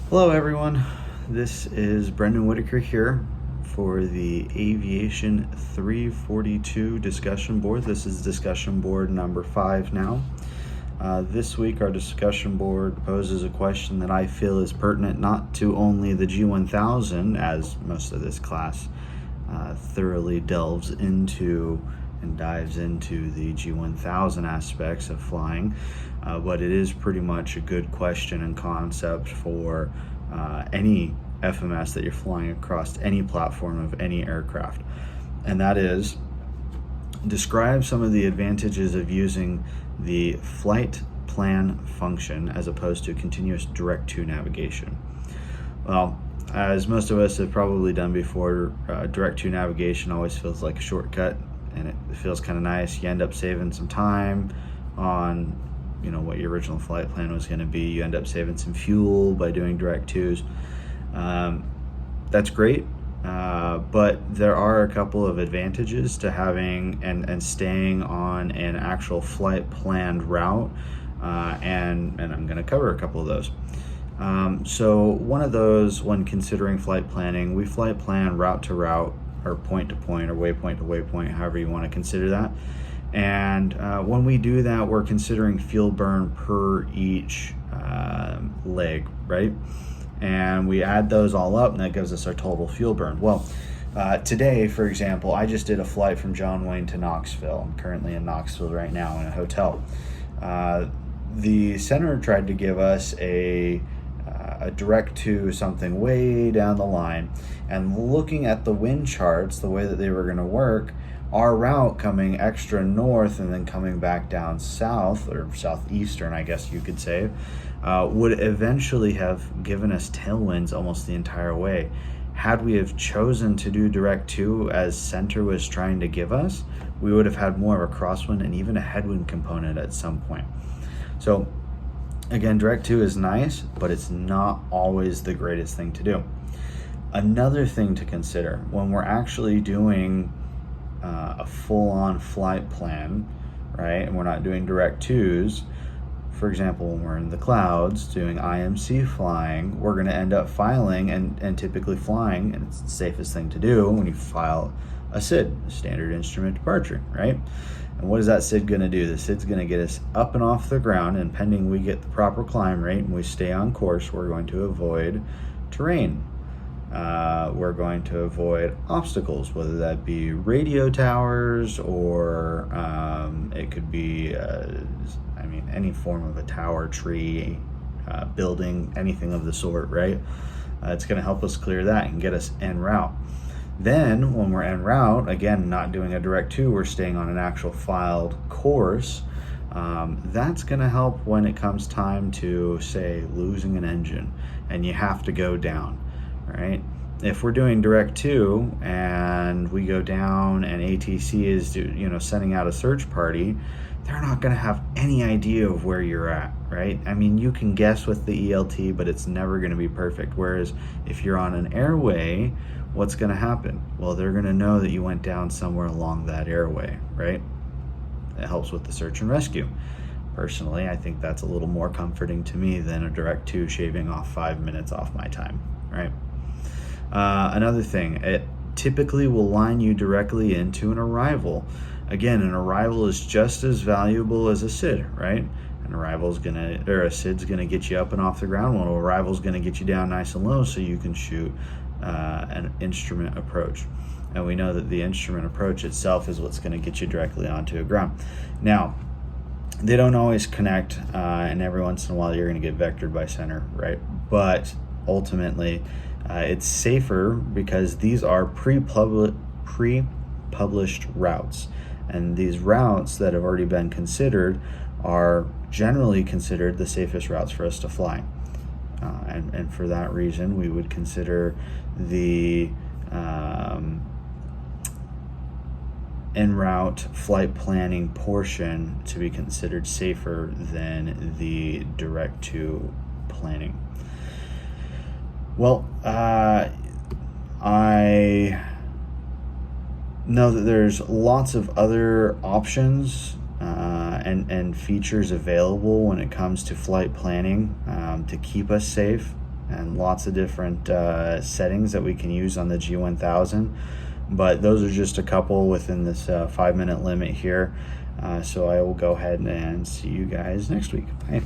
Hello, everyone. This is Brendan Whitaker here for the Aviation 342 discussion board. This is discussion board number 5 now. This week, our discussion board poses a question that I feel is pertinent not to only the G1000, as most of this class thoroughly delves into and dives into the G1000 aspects of flying, but it is pretty much a good question and concept for any FMS that you're flying across any platform of any aircraft. And that is, describe some of the advantages of using the flight plan function as opposed to continuous direct-to navigation. Well, as most of us have probably done before, direct-to navigation always feels like a shortcut, and it feels kind of nice. You end up saving some time on what your original flight plan was going to be. You end up saving some fuel by doing direct-tos. That's great, but there are a couple of advantages to having and staying on an actual flight planned route, and I'm going to cover a couple of those. So one of those, when considering flight planning, we flight plan route to route, or point to point, or waypoint to waypoint, however you want to consider that. And when we do that, we're considering fuel burn per each leg, right? And we add those all up, and that gives us our total fuel burn. Well, today, for example, I just did a flight from John Wayne to Knoxville. I'm currently in Knoxville right now in a hotel. The center tried to give us a direct to something way down the line, and looking at the wind charts, the way that they were going to work, our route coming extra north and then coming back down south, or southeastern, I guess you could say, would eventually have given us tailwinds almost the entire way. Had we have chosen to do direct to as center was trying to give us, we would have had more of a crosswind and even a headwind component at some point. So again, direct to is nice, but it's not always the greatest thing to do. Another thing to consider when we're actually doing a full-on flight plan, right, and we're not doing direct twos, for example, when we're in the clouds doing IMC flying, we're going to end up filing and typically flying, and it's the safest thing to do when you file a SID, standard instrument departure, right? And what is that SID going to do? The SID's going to get us up and off the ground, and pending we get the proper climb rate and we stay on course, we're going to avoid terrain. We're going to avoid obstacles, whether that be radio towers or it could be, any form of a tower, tree, building, anything of the sort, right? It's going to help us clear that and get us en route. Then when we're en route, again, not doing a direct to, we're staying on an actual filed course. That's going to help when it comes time to, say, losing an engine and you have to go down, right? If we're doing direct to and we go down and ATC is sending out a search party, they're not going to have any idea of where you're at, right? I mean, you can guess with the ELT, but it's never going to be perfect. Whereas if you're on an airway, what's going to happen? Well, they're going to know that you went down somewhere along that airway, right? It helps with the search and rescue. Personally, I think that's a little more comforting to me than a direct to shaving off 5 minutes off my time, right? Another thing, it typically will line you directly into an arrival. Again, an arrival is just as valuable as a SID, right? A SID's gonna get you up and off the ground, while an arrival's gonna get you down nice and low so you can shoot an instrument approach. And we know that the instrument approach itself is what's gonna get you directly onto a ground. Now, they don't always connect, and every once in a while you're gonna get vectored by center, right? But ultimately, it's safer because these are pre-published routes, and these routes that have already been considered are generally considered the safest routes for us to fly, and for that reason we would consider the en route flight planning portion to be considered safer than the direct to planning. Well, I know that there's lots of other options and features available when it comes to flight planning to keep us safe. and lots of different settings that we can use on the G1000. But those are just a couple within this 5-minute limit here. So I will go ahead and see you guys next week. Bye.